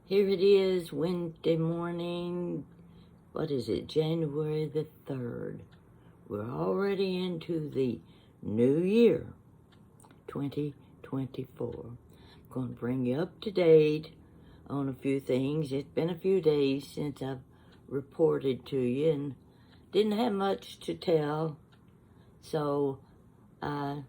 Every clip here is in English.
Here it is, Wednesday morning. What is it, January the 3rd? We're already into the new year, 2024. I'm going to bring you up to date on a few things. It's been a few days since I've reported to you and didn't have much to tell. So I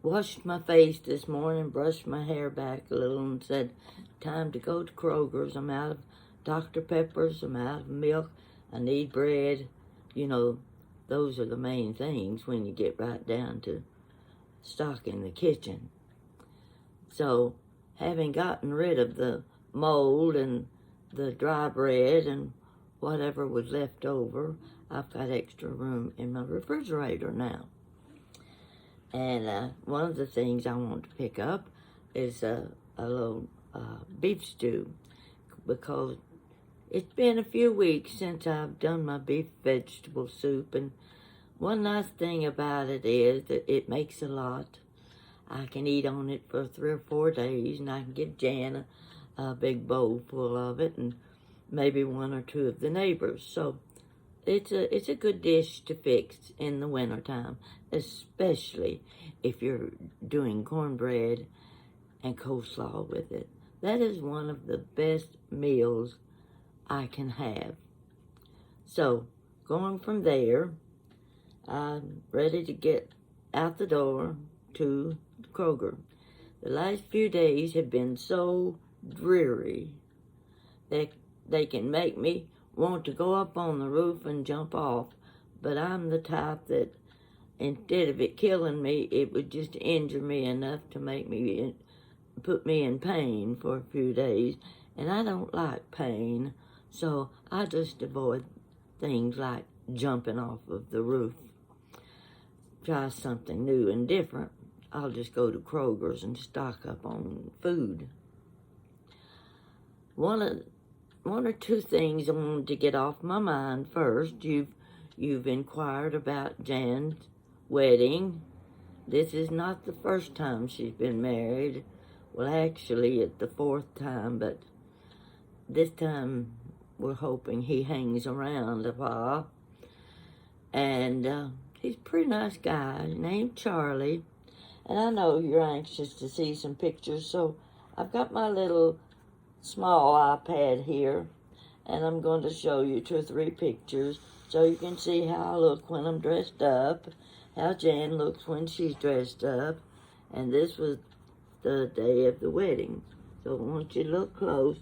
washed my face this morning, brushed my hair back a little, and said, time to go to Kroger's. I'm out of Dr. Pepper's, I'm out of milk, I need bread. You know, those are the main things when you get right down to stocking the kitchen. So, having gotten rid of the mold and the dry bread and whatever was left over, I've got extra room in my refrigerator now. And one of the things I want to pick up is a little beef stew, because it's been a few weeks since I've done my beef vegetable soup, and one nice thing about it is that it makes a lot. I can eat on it for 3 or 4 days, and I can give Jan a big bowl full of it, and maybe 1 or 2 of the neighbors. So it's a good dish to fix in the wintertime, especially if you're doing cornbread and coleslaw with it. That is one of the best meals I can have. So, going from there, I'm ready to get out the door to Kroger. The last few days have been so dreary that they can make me want to go up on the roof and jump off, but I'm the type that instead of it killing me, it would just injure me enough to make me put me in pain for a few days, and I don't like pain, so I just avoid things like jumping off of the roof. Try something new and different. I'll just go to Kroger's and stock up on food. One or two things I wanted to get off my mind first. You've inquired about Jan's wedding. This is not the first time she's been married. Well, actually, it's the 4th time, but this time we're hoping he hangs around a while. And he's a pretty nice guy named Charlie. And I know you're anxious to see some pictures, so I've got my little small iPad here, and I'm going to show you 2 or 3 pictures so you can see how I look when I'm dressed up, how Jan looks when she's dressed up, and this was the day of the wedding. So once you look close,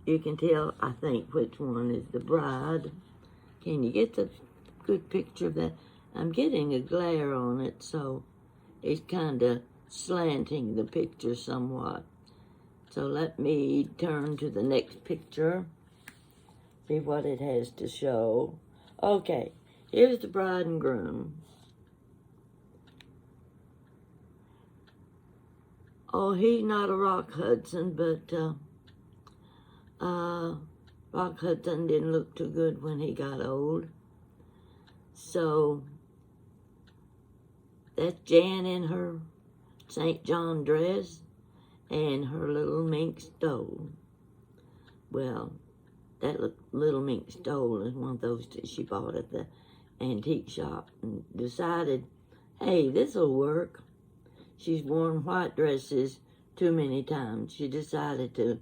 you can tell, I think, which one is the bride. Can you get the good picture of that? I'm getting a glare on it, so it's kind of slanting the picture somewhat. So let me turn to the next picture, see what it has to show. Okay, here's the bride and groom. Oh, he's not a Rock Hudson, but Rock Hudson didn't look too good when he got old. So that's Jan in her St. John dress and her little mink stole. Well, that little mink stole is one of those that she bought at the antique shop and decided, hey, this'll work. She's worn white dresses too many times. She decided to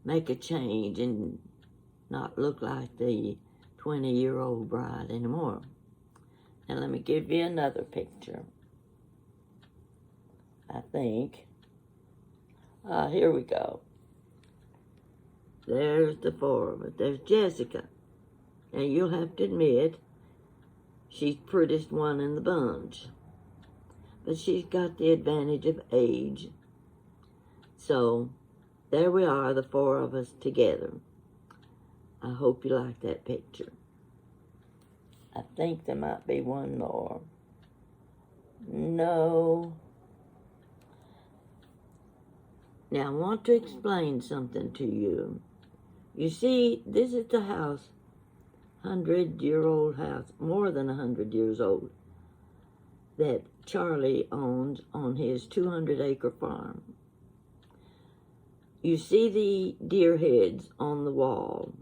make a change and not look like the 20-year-old bride anymore. Now let me give you another picture. I think. Here we go. There's the 4 of us. There's Jessica. Now you'll have to admit, she's prettiest one in the bunch. But she's got the advantage of age. So, there we are, the 4 of us together. I hope you like that picture. I think there might be one more. No. Now, I want to explain something to you. You see, this is the house, 100-year-old house, more than 100 years old, that Charlie owns on his 200-acre farm. you see the deer heads on the wall.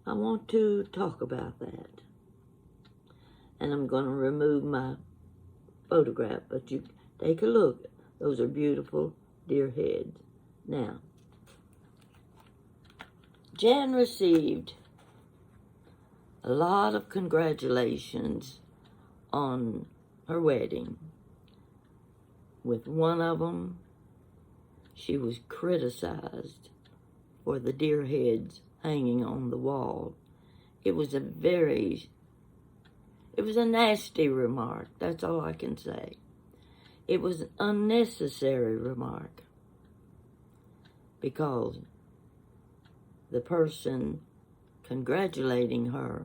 I want to talk about that. And I'm going to remove my photograph, but you take a look. Those are beautiful deer heads. Now, Jan received a lot of congratulations on her wedding. With one of them, she was criticized for the deer heads hanging on the wall. It was a nasty remark. That's all I can say. It was an unnecessary remark because the person congratulating her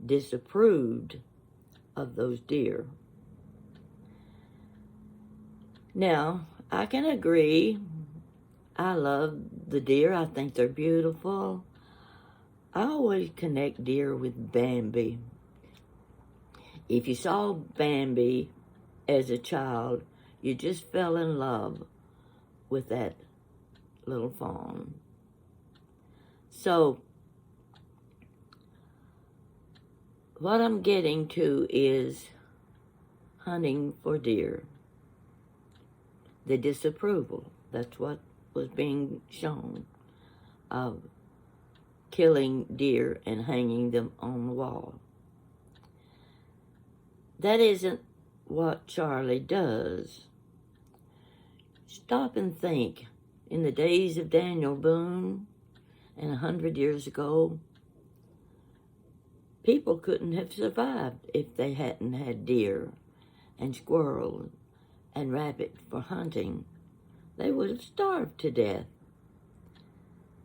disapproved of those deer. Now, I can agree. I love the deer. I think they're beautiful. I always connect deer with Bambi. If you saw Bambi as a child, you just fell in love with that little fawn. So, what I'm getting to is hunting for deer. The disapproval. That's what was being shown of killing deer and hanging them on the wall. That isn't what Charlie does. Stop and think. In the days of Daniel Boone and 100 years ago, people couldn't have survived if they hadn't had deer and squirrel and rabbit for hunting. They would have starved to death.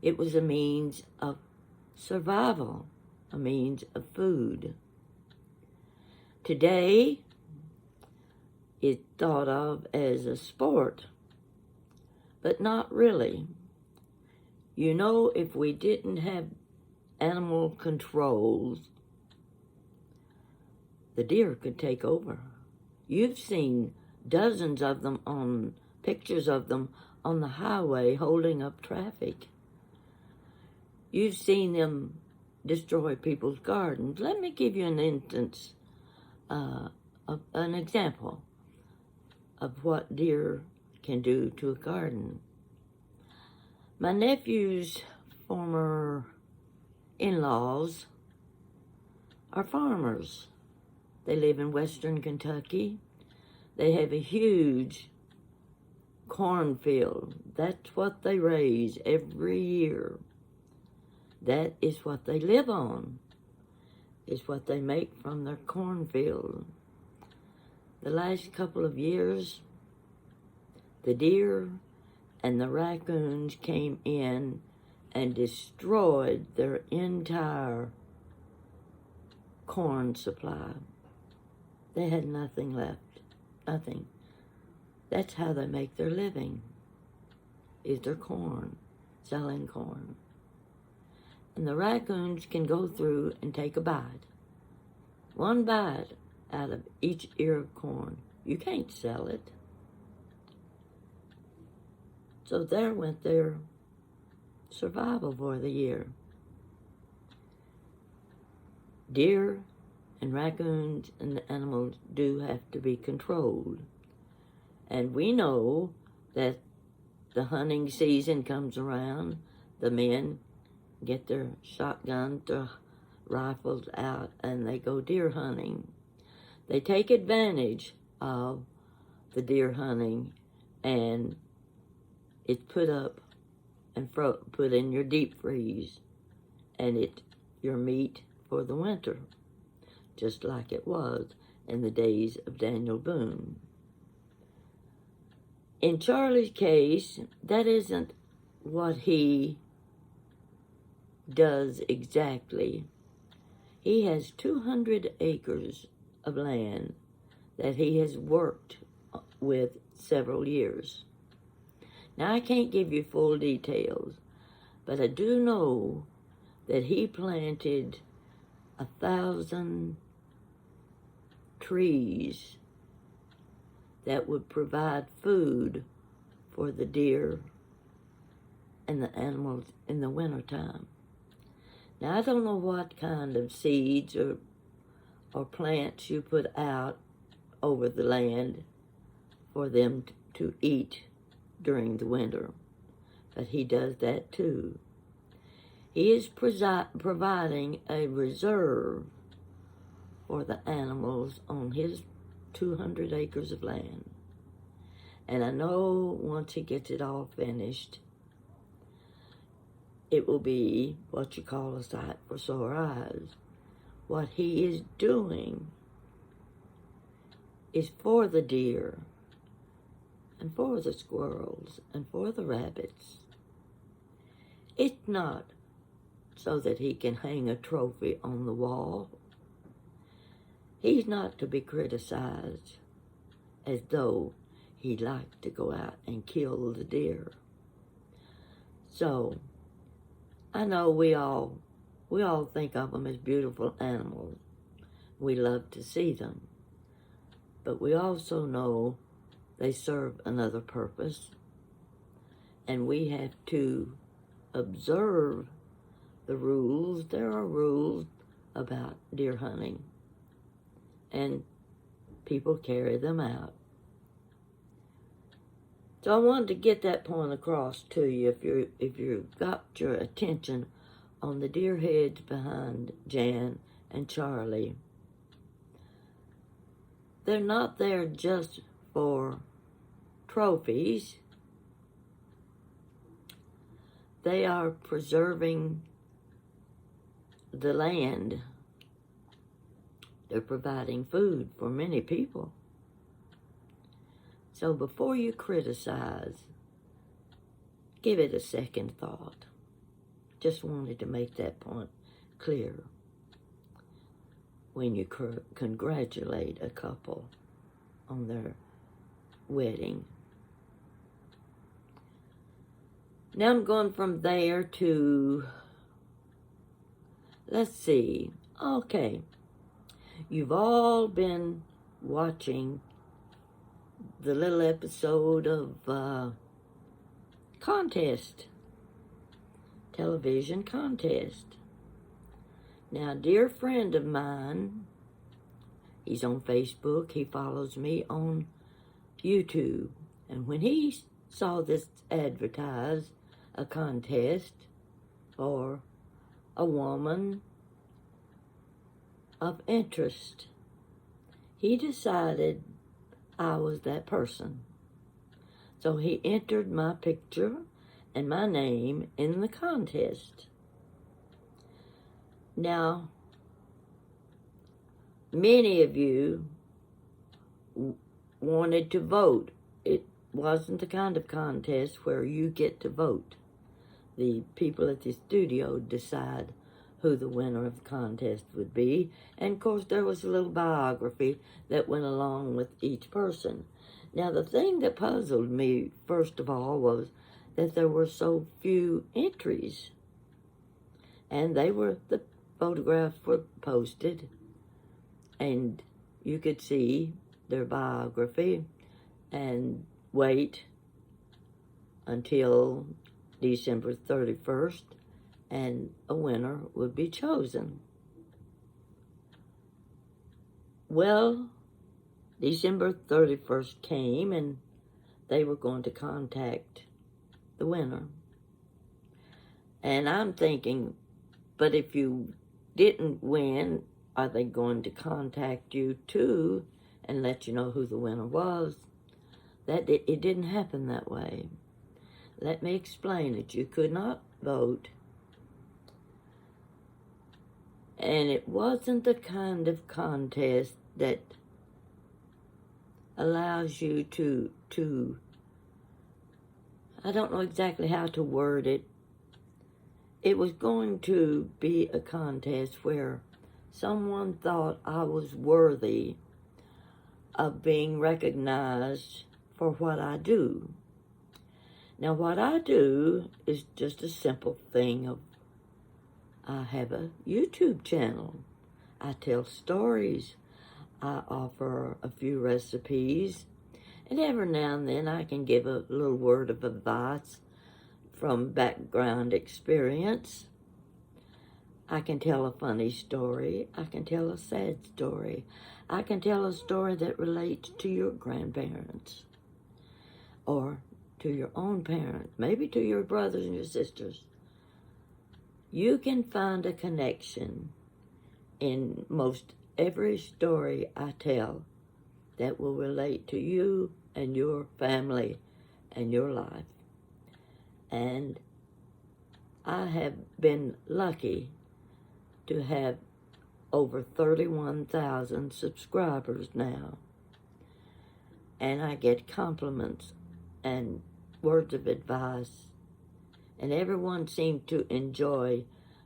It was a means of survival, a means of food. Today, it's thought of as a sport, but not really. You know, if we didn't have animal controls, the deer could take over. You've seen dozens of them on pictures of them on the highway holding up traffic. You've seen them destroy people's gardens. Let me give you an instance, an example of what deer can do to a garden. My nephew's former in-laws are farmers. They live in western Kentucky. They have a huge cornfield. That's what they raise every year. That is what they live on, is what they make from their cornfield. The last couple of years, the deer and the raccoons came in and destroyed their entire corn supply. They had nothing left, nothing. That's how they make their living, is their corn, selling corn. And the raccoons can go through and take a bite. One bite out of each ear of corn. You can't sell it. So there went their survival for the year. Deer and raccoons and animals do have to be controlled. And we know that the hunting season comes around, the men get their shotguns, their rifles out, and they go deer hunting. They take advantage of the deer hunting, and it's put up and put in your deep freeze, and it's your meat for the winter, just like it was in the days of Daniel Boone. In Charlie's case, that isn't what he does exactly. He has 200 acres of land that he has worked with several years. Now, I can't give you full details, but I do know that he planted 1,000 trees that would provide food for the deer and the animals in the wintertime. Now, I don't know what kind of seeds or plants you put out over the land for them to eat during the winter, but he does that too. He is providing a reserve for the animals on his 200 acres of land. And I know once he gets it all finished, it will be what you call a sight for sore eyes. What he is doing is for the deer and for the squirrels and for the rabbits. It's not so that he can hang a trophy on the wall. He's not to be criticized as though he'd like to go out and kill the deer. So, I know we all think of them as beautiful animals. We love to see them. But we also know they serve another purpose. And we have to observe the rules. There are rules about deer hunting. And people carry them out. So I wanted to get that point across to you if you've got your attention on the deer heads behind Jan and Charlie. They're not there just for trophies. They are preserving the land. They're providing food for many people. So before you criticize, give it a second thought. Just wanted to make that point clear when you congratulate a couple on their wedding. Now I'm going from there to, let's see, okay. You've all been watching the little episode of television contest. Now, a dear friend of mine, he's on Facebook, he follows me on YouTube, and when he saw this advertised, a contest for a woman of interest, he decided I was that person. So he entered my picture and my name in the contest. Now, many of you wanted to vote. It wasn't the kind of contest where you get to vote. The people at the studio decide who the winner of the contest would be. And of course there was a little biography that went along with each person. Now the thing that puzzled me first of all was that there were so few entries. And the photographs were posted and you could see their biography and wait until December 31st and a winner would be chosen. Well, December 31st came and they were going to contact the winner. And I'm thinking, but if you didn't win, are they going to contact you too and let you know who the winner was? It didn't happen that way. Let me explain it. You could not vote. And it wasn't the kind of contest that allows you to I don't know exactly how to word it. It was going to be a contest where someone thought I was worthy of being recognized for what I do. Now, what I do is just a simple thing of I have a YouTube channel. I tell stories. I offer a few recipes. And every now and then I can give a little word of advice from background experience. I can tell a funny story. I can tell a sad story. I can tell a story that relates to your grandparents or to your own parents, maybe to your brothers and your sisters. You can find a connection in most every story I tell that will relate to you and your family and your life. And I have been lucky to have over 31,000 subscribers now. And I get compliments and words of advice. And everyone seemed to enjoy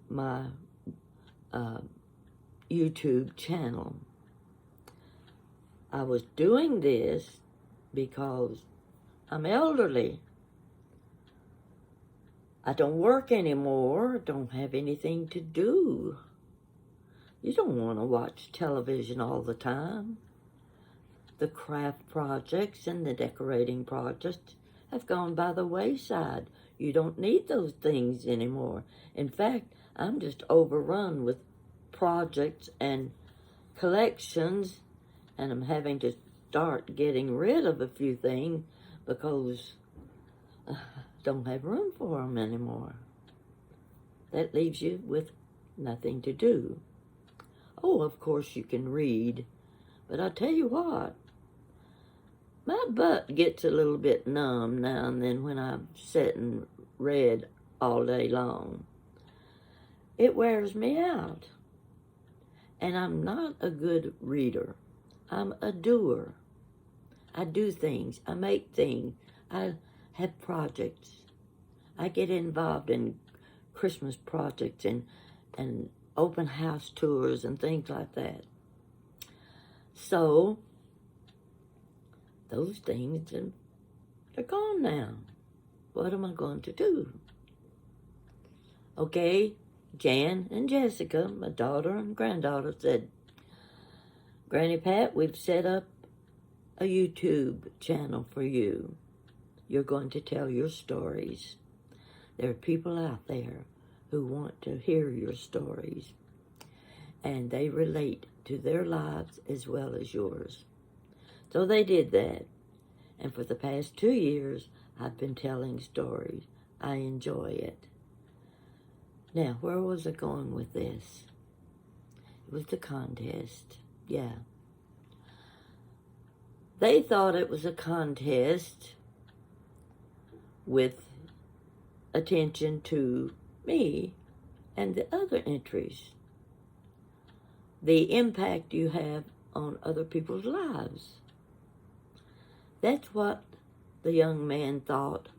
my YouTube channel. I was doing this because I'm elderly. I don't work anymore, don't have anything to do. You don't want to watch television all the time. The craft projects and the decorating projects have gone by the wayside. You don't need those things anymore. In fact, I'm just overrun with projects and collections, and I'm having to start getting rid of a few things because I don't have room for them anymore. That leaves you with nothing to do. Oh, of course you can read, but I'll tell you what, my butt gets a little bit numb now and then when I sit and read all day long. It wears me out. And I'm not a good reader. I'm a doer. I do things. I make things. I have projects. I get involved in Christmas projects and open house tours and things like that. So, those things are gone now. What am I going to do? Okay, Jan and Jessica, my daughter and granddaughter, said, Granny Pat, we've set up a YouTube channel for you. You're going to tell your stories. There are people out there who want to hear your stories, and they relate to their lives as well as yours. So they did that, and for the past 2 years, I've been telling stories. I enjoy it. Now, where was I going with this? It was the contest. Yeah. They thought it was a contest with attention to me and the other entries. The impact you have on other people's lives. That's what the young man thought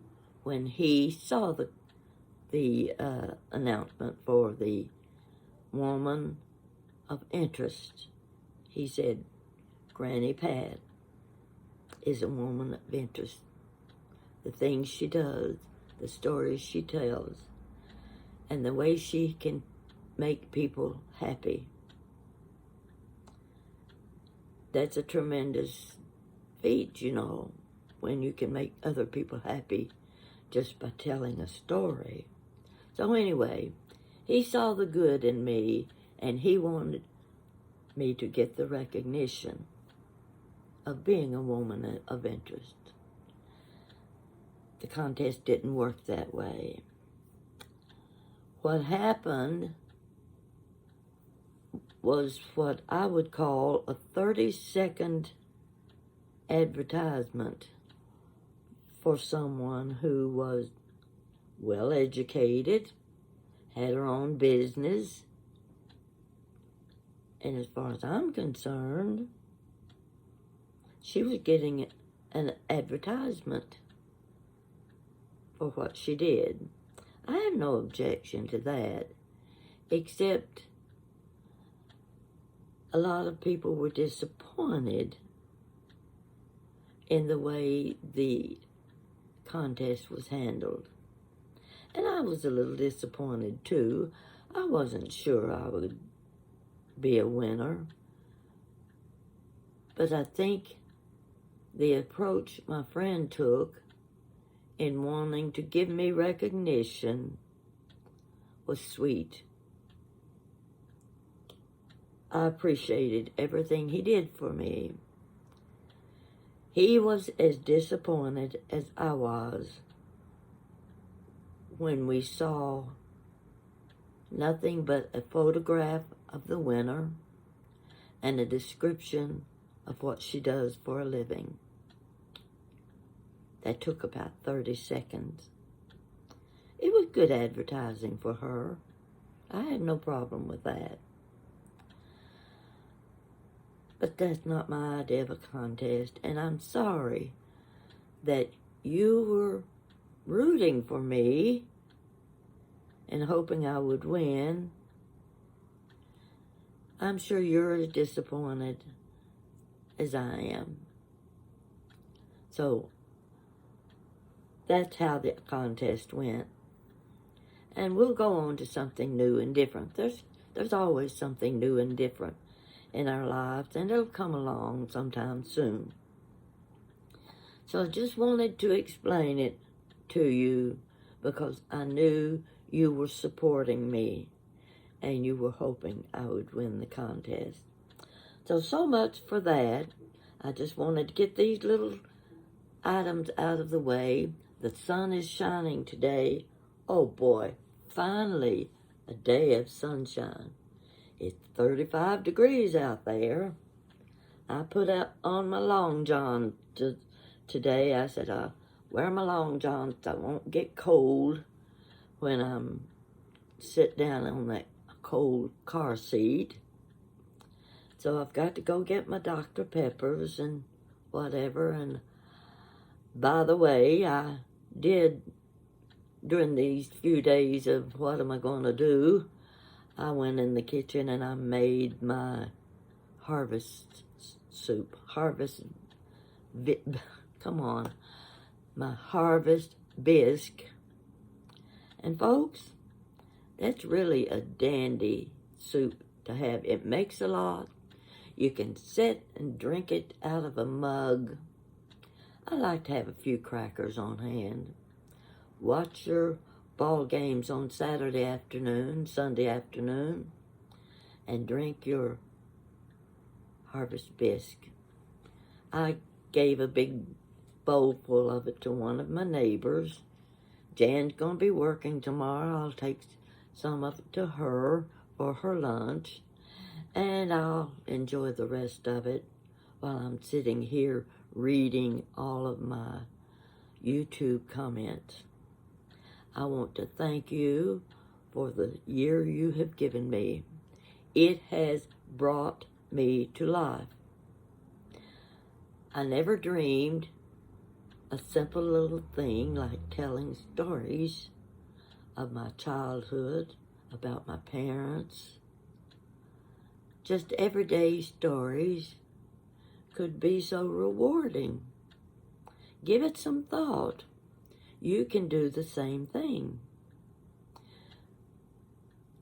when he saw the announcement for the woman of interest. He said, Granny Pat is a woman of interest. The things she does, the stories she tells, and the way she can make people happy. That's a tremendous feat, you know, when you can make other people happy just by telling a story. So anyway, he saw the good in me, and he wanted me to get the recognition of being a woman of interest. The contest didn't work that way. What happened was what I would call a 30-second advertisement for someone who was well-educated, had her own business, and as far as I'm concerned, she was getting an advertisement for what she did. I have no objection to that, except a lot of people were disappointed in the way the contest was handled. And I was a little disappointed too. I wasn't sure I would be a winner. But I think the approach my friend took in wanting to give me recognition was sweet. I appreciated everything he did for me. He was as disappointed as I was when we saw nothing but a photograph of the winner and a description of what she does for a living. That took about 30 seconds. It was good advertising for her. I had no problem with that. But that's not my idea of a contest, and I'm sorry that you were rooting for me and hoping I would win. I'm sure you're as disappointed as I am. So that's how the contest went. And we'll go on to something new and different. There's always something new and different in our lives, and it'll come along sometime soon. So I just wanted to explain it to you because I knew you were supporting me and you were hoping I would win the contest. So much for that. I just wanted to get these little items out of the way. The sun is shining today. Oh boy, finally a day of sunshine. It's 35 degrees out there. I put out on my long john today. I said, I'll wear my long johns so I won't get cold when I'm sit down on that cold car seat. So I've got to go get my Dr. Peppers and whatever. And by the way, I did, during these few days of what am I going to do, I went in the kitchen and I made my harvest soup. My harvest bisque. And folks, that's really a dandy soup to have. It makes a lot. You can sit and drink it out of a mug. I like to have a few crackers on hand. Watch your ball games on Saturday afternoon, Sunday afternoon, and drink your harvest bisque. I gave a big bowl full of it to one of my neighbors. Jan's going to be working tomorrow. I'll take some of it to her for her lunch, and I'll enjoy the rest of it while I'm sitting here reading all of my YouTube comments. I want to thank you for the year you have given me. It has brought me to life. I never dreamed a simple little thing like telling stories of my childhood, about my parents, just everyday stories could be so rewarding. Give it some thought. You can do the same thing.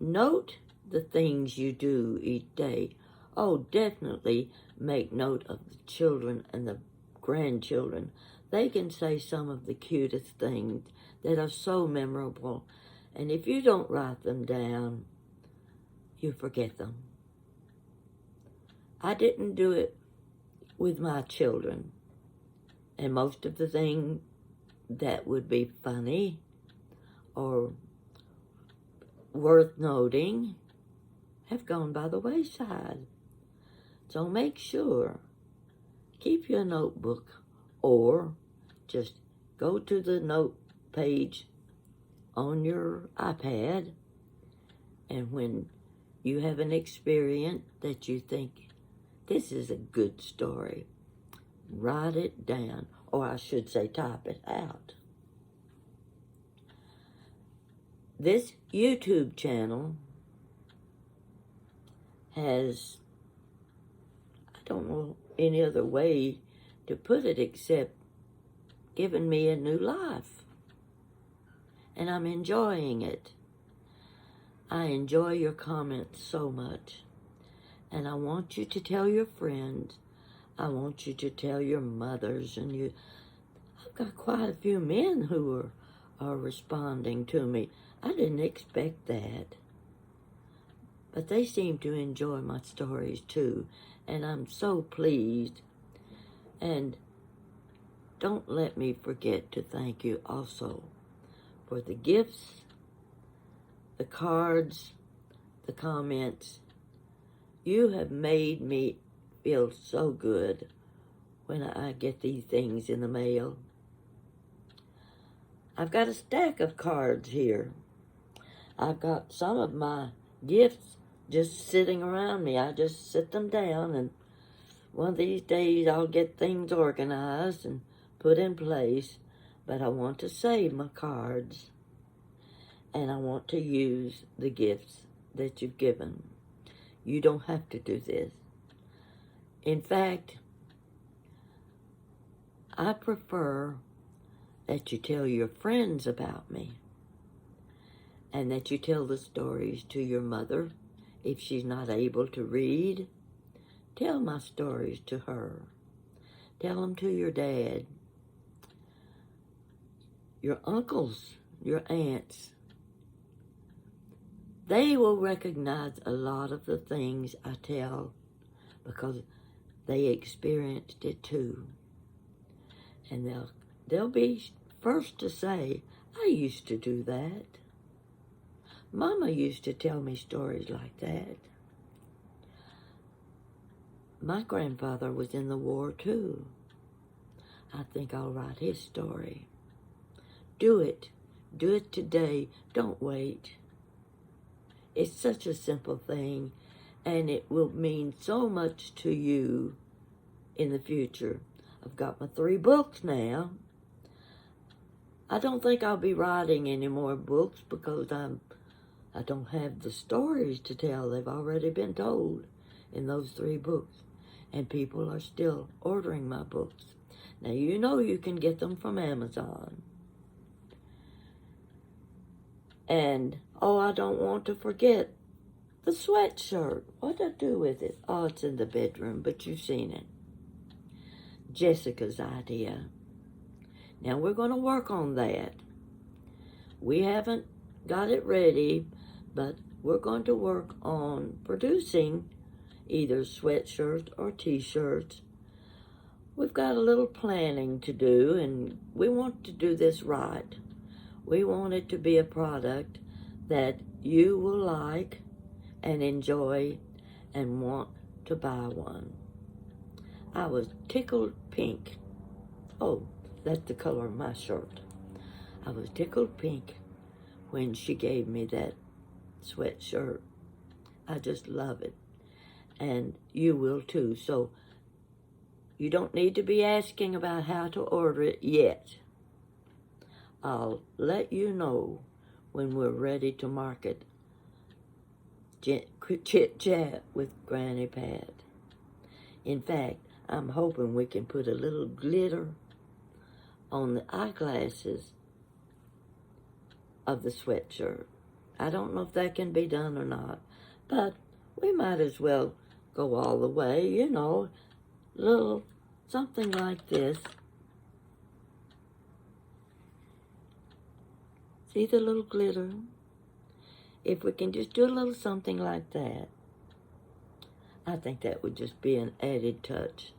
Note the things you do each day. Oh, definitely make note of the children and the grandchildren. They can say some of the cutest things that are so memorable. And if you don't write them down, you forget them. I didn't do it with my children. And most of the things that would be funny or worth noting have gone by the wayside. So make sure, keep your notebook or just go to the note page on your iPad, and when you have an experience that you think, this is a good story, write it down, or I should say type it out. This YouTube channel has, I don't know any other way to put it except given me a new life. And I'm enjoying it. I enjoy your comments so much. And I want you to tell your friends. I want you to tell your mothers and you. I've got quite a few men who are responding to me. I didn't expect that. But they seem to enjoy my stories too, and I'm so pleased. And don't let me forget to thank you also for the gifts, the cards, the comments. You have made me feel so good when I get these things in the mail. I've got a stack of cards here. I've got some of my gifts just sitting around me. I just sit them down, and one of these days I'll get things organized and put in place. But I want to save my cards, and I want to use the gifts that you've given. You don't have to do this. In fact, I prefer that you tell your friends about me, and that you tell the stories to your mother. If she's not able to read, tell my stories to her. Tell them to your dad, your uncles, your aunts. They will recognize a lot of the things I tell because they experienced it too. And they'll be first to say, I used to do that. Mama used to tell me stories like that. My grandfather was in the war too. I think I'll write his story. Do it. Do it today. Don't wait. It's such a simple thing, and it will mean so much to you in the future. I've got my 3 books now. I don't think I'll be writing any more books because I don't have the stories to tell. They've already been told in those 3 books, and people are still ordering my books. Now, you know you can get them from Amazon. And, I don't want to forget the sweatshirt. What did I do with it? Oh, it's in the bedroom, but you've seen it. Jessica's idea. Now, we're going to work on that. We haven't got it ready, but we're going to work on producing either sweatshirts or t-shirts. We've got a little planning to do, and we want to do this right. We want it to be a product that you will like and enjoy and want to buy one. I was tickled pink. Oh, that's the color of my shirt. I was tickled pink when she gave me that sweatshirt. I just love it. And you will too. So you don't need to be asking about how to order it yet. I'll let you know when we're ready to market Chit Chat with Granny Pat. In fact, I'm hoping we can put a little glitter on the eyeglasses of the sweatshirt. I don't know if that can be done or not, but we might as well go all the way, little something like this. See the little glitter? If we can just do a little something like that, I think that would just be an added touch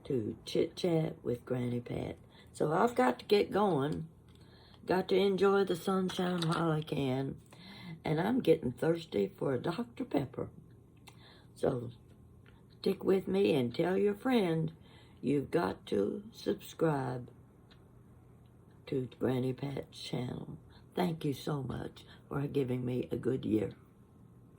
to Chit Chat with Granny Pat. So I've got to get going. Got to enjoy the sunshine while I can. And I'm getting thirsty for a Dr. Pepper. So stick with me and tell your friend you've got to subscribe to Granny Pat's channel. Thank you so much for giving me a good year.